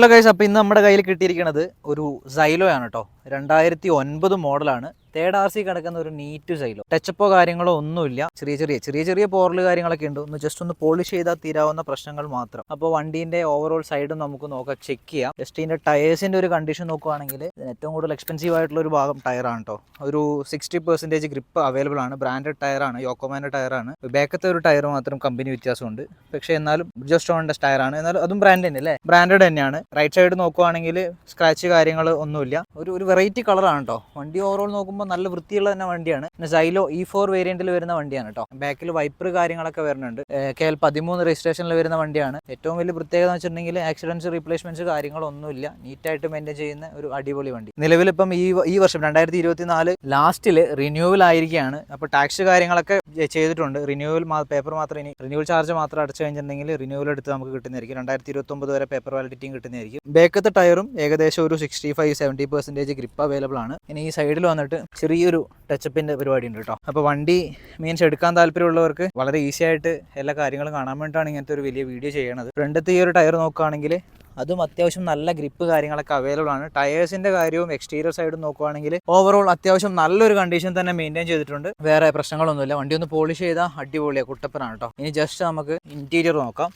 Hello guys, അപ്പോൾ ഇന്ന് നമ്മുടെ കയ്യിൽ കിട്ടിയിരിക്കുന്നത് ഒരു സൈലോ ആണ് കേട്ടോ. 2009 മോഡലാണ്. തേർഡ് RC കിടക്കുന്ന ഒരു നീറ്റ് സൈലോ. ടച്ചപ്പോ കാര്യങ്ങളോ ഒന്നുമില്ല. ചെറിയ പോറൽ കാര്യങ്ങളൊക്കെ ഉണ്ട്. ജസ്റ്റ് ഒന്ന് പോളിഷ് ചെയ്താൽ തീരാവുന്ന പ്രശ്നങ്ങൾ മാത്രം. അപ്പോൾ വണ്ടീൻ്റെ ഓവറോൾ സൈഡും നമുക്ക് നോക്കാം, ചെക്ക് ചെയ്യാം. ജസ്റ്റ് ഇതിൻ്റെ ടയേഴ്സിൻ്റെ ഒരു കണ്ടീഷൻ നോക്കുവാണെങ്കിൽ ഏറ്റവും കൂടുതൽ എക്സ്പെൻസീവ് ആയിട്ടുള്ള ഒരു ഭാഗം ടയറാണ് കേട്ടോ. ഒരു 60% ഗ്രിപ്പ് അവൈലബിൾ ആണ്. ബ്രാൻഡഡ് ടയറാണ്, യോക്കോമാൻ്റെ ടയറാണ്. ബാക്കത്തെ ഒരു ടയർ മാത്രം കമ്പനി വ്യത്യാസമുണ്ട്. പക്ഷേ എന്നാലും ബ്രിഡ്ജസ്റ്റോണിൻ്റെ ടയറാണ്. എന്നാലും അതും ബ്രാൻഡ് തന്നെ അല്ലേ, ബ്രാൻഡഡ് തന്നെയാണ്. റൈറ്റ് സൈഡ് നോക്കുവാണെങ്കിൽ സ്ക്രാച്ച് കാര്യങ്ങൾ ഒന്നുമില്ല. ഒരു വെറൈറ്റി കളറാണ് കേട്ടോ. വണ്ടി ഓവറോൾ നോക്കുമ്പോൾ നല്ല വൃത്തിയുള്ള തന്നെ വണ്ടിയാണ്. പിന്നെ സൈലോ E4 വേരിയന്റിൽ വരുന്ന വണ്ടിയാണ് കേട്ടോ. ബാക്കിൽ വൈപ്പർ കാര്യങ്ങളൊക്കെ വരുന്നുണ്ട്. KL 13 രജിസ്ട്രേഷനിൽ വരുന്ന വണ്ടിയാണ്. ഏറ്റവും വലിയ പ്രത്യേകത എന്ന് വെച്ചിട്ടുണ്ടെങ്കിൽ ആക്സിഡൻസ്, റീപ്ലേസ്മെന്റ്സ് കാര്യങ്ങളൊന്നുമില്ല. നീറ്റായിട്ട് മെയിൻറ്റെയിൻ ചെയ്യുന്ന ഒരു അടിപൊളി വണ്ടി. നിലവിലിപ്പം ഈ വർഷം 2024 ലാസ്റ്റിൽ റിന്യൂവൽ ആയിരിക്കുകയാണ്. അപ്പോൾ ടാക്സ് കാര്യങ്ങളൊക്കെ ചെയ്തിട്ടുണ്ട്. റിന്യൂവൽ പേപ്പർ മാത്രം, ഇനി റിന്യൂവൽ ചാർജ് മാത്രം അടച്ചു കഴിഞ്ഞിട്ടുണ്ടെങ്കിൽ റിന്യൂവൽ എടുത്ത് നമുക്ക് കിട്ടുന്നതായിരിക്കും. 2029 വരെ പേപ്പർ വാലിഡിറ്റിയും കിട്ടുന്നതായിരിക്കും. ബാക്കത്തെ ടയറും ഏകദേശം ഒരു 65-70% ഗ്രിപ്പ് അവൈലബിൾ ആണ്. ഇനി ഈ സൈഡിൽ വന്നിട്ട് ചെറിയൊരു ടച്ചപ്പിന്റെ പരിപാടി ഉണ്ട് കേട്ടോ. അപ്പോൾ വണ്ടി മീൻസ് എടുക്കാൻ താല്പര്യമുള്ളവർക്ക് വളരെ ഈസി ആയിട്ട് എല്ലാ കാര്യങ്ങളും കാണാൻ വേണ്ടിയിട്ടാണ് ഇങ്ങനത്തെ ഒരു വലിയ വീഡിയോ ചെയ്യണത്. ഫ്രണ്ടത്തെ ഈ ഒരു ടയർ നോക്കുകയാണെങ്കിൽ അതും അത്യാവശ്യം നല്ല ഗ്രിപ്പ് കാര്യങ്ങളൊക്കെ അവൈലബിൾ ആണ്. ടയേഴ്സിന്റെ കാര്യവും എക്സ്റ്റീരിയർ സൈഡും നോക്കുവാണെങ്കിൽ ഓവറോൾ അത്യാവശ്യം നല്ലൊരു കണ്ടീഷൻ തന്നെ മെയിൻറ്റെയിൻ ചെയ്തിട്ടുണ്ട്. വേറെ പ്രശ്നങ്ങളൊന്നുമില്ല. വണ്ടി ഒന്ന് പോളിഷ് ചെയ്താൽ അടിപൊളിയാണ്, കുട്ടപ്പനാണ് കേട്ടോ. ഇനി ജസ്റ്റ് നമുക്ക് ഇന്റീരിയർ നോക്കാം.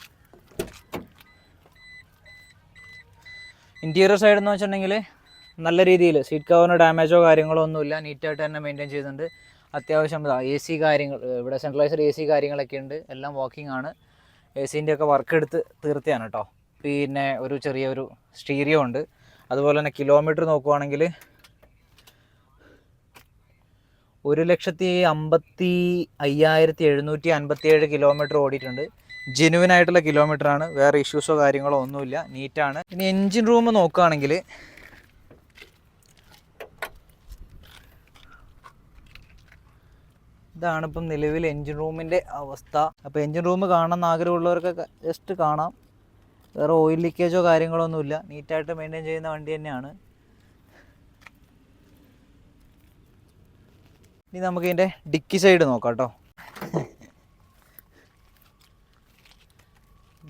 ഇന്റീരിയർ സൈഡ് എന്ന് വെച്ചിട്ടുണ്ടെങ്കിൽ നല്ല രീതിയിൽ സീറ്റ് കവറിന് ഡാമേജോ കാര്യങ്ങളോ ഒന്നുമില്ല. നീറ്റായിട്ട് തന്നെ മെയിൻറ്റെയിൻ ചെയ്യുന്നുണ്ട്. അത്യാവശ്യം AC കാര്യങ്ങൾ, ഇവിടെ സെൻട്രലൈസർ AC കാര്യങ്ങളൊക്കെ ഉണ്ട്. എല്ലാം വർക്കിംഗ് ആണ്. AC ഒക്കെ വർക്ക് എടുത്ത് തീർത്തിയാണ് കേട്ടോ. പിന്നെ ഒരു ചെറിയൊരു സ്റ്റീരിയോ ഉണ്ട്. അതുപോലെ തന്നെ കിലോമീറ്റർ നോക്കുവാണെങ്കിൽ 1,55,757 കിലോമീറ്റർ ഓടിയിട്ടുണ്ട്. ജെനുവിൻ ആയിട്ടുള്ള കിലോമീറ്റർ ആണ്. വേറെ ഇഷ്യൂസോ കാര്യങ്ങളോ ഒന്നുമില്ല. നീറ്റാണ്. ഇനി എൻജിൻ റൂം നോക്കുകയാണെങ്കിൽ ഇതാണ് ഇപ്പം നിലവിൽ എൻജിൻ റൂമിൻ്റെ അവസ്ഥ. അപ്പോൾ എൻജിൻ റൂം കാണണമെന്ന് ആഗ്രഹമുള്ളവർക്കൊക്കെ ജസ്റ്റ് കാണാം. വേറെ ഓയിൽ ലീക്കേജോ കാര്യങ്ങളോ ഒന്നുമില്ല. നീറ്റായിട്ട് മെയിൻറ്റെയിൻ ചെയ്യുന്ന വണ്ടി തന്നെയാണ്. ഇനി നമുക്ക് ഇതിൻ്റെ ഡിക്കി സൈഡ് നോക്കാം കേട്ടോ.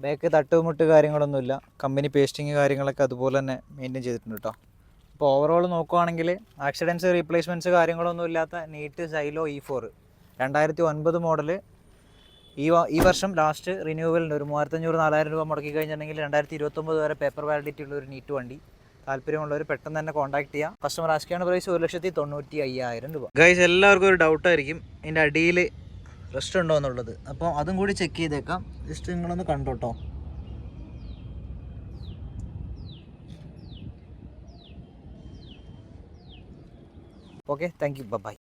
ബാക്ക് തട്ടുമുട്ട് കാര്യങ്ങളൊന്നുമില്ല. കമ്പനി പേസ്റ്റിങ് കാര്യങ്ങളൊക്കെ അതുപോലെ തന്നെ മെയിൻറ്റെയിൻ ചെയ്തിട്ടുണ്ട് കേട്ടോ. അപ്പോൾ ഓവറോൾ നോക്കുവാണെങ്കിൽ ആക്സിഡൻസ്, റീപ്ലേസ്മെൻറ്റ്സ് കാര്യങ്ങളൊന്നും ഇല്ലാത്ത നീറ്റ് സൈലോ E4 2009 മോഡൽ. ഈ വർഷം ലാസ്റ്റ് റിന്യൂവലിൻ്റെ ഒരു 3,500-4,000 രൂപ മുടക്കി കഴിഞ്ഞിട്ടുണ്ടെങ്കിൽ 2029 വരെ പേപ്പർ വാലിഡിറ്റി ഉള്ള ഒരു നീറ്റ് വണ്ടി. താല്പര്യമുള്ളവർ പെട്ടെന്ന് തന്നെ കോൺടാക്ട് ചെയ്യാം. കസ്റ്റമർ ആസ്കിയാണ് പ്രൈസ് 1,95,000 രൂപ. ഗൈസ്, എല്ലാവർക്കും ഒരു ഡൗട്ടായിരിക്കും ഇതിൻ്റെ അടിയിൽ റെസ്റ്റ് ഉണ്ടോ എന്നുള്ളത്. അപ്പോൾ അതും കൂടി ചെക്ക് ചെയ്തേക്കാം. ജസ്റ്റ് നിങ്ങളൊന്ന് കണ്ടോട്ടോ. Okay, thank you, by.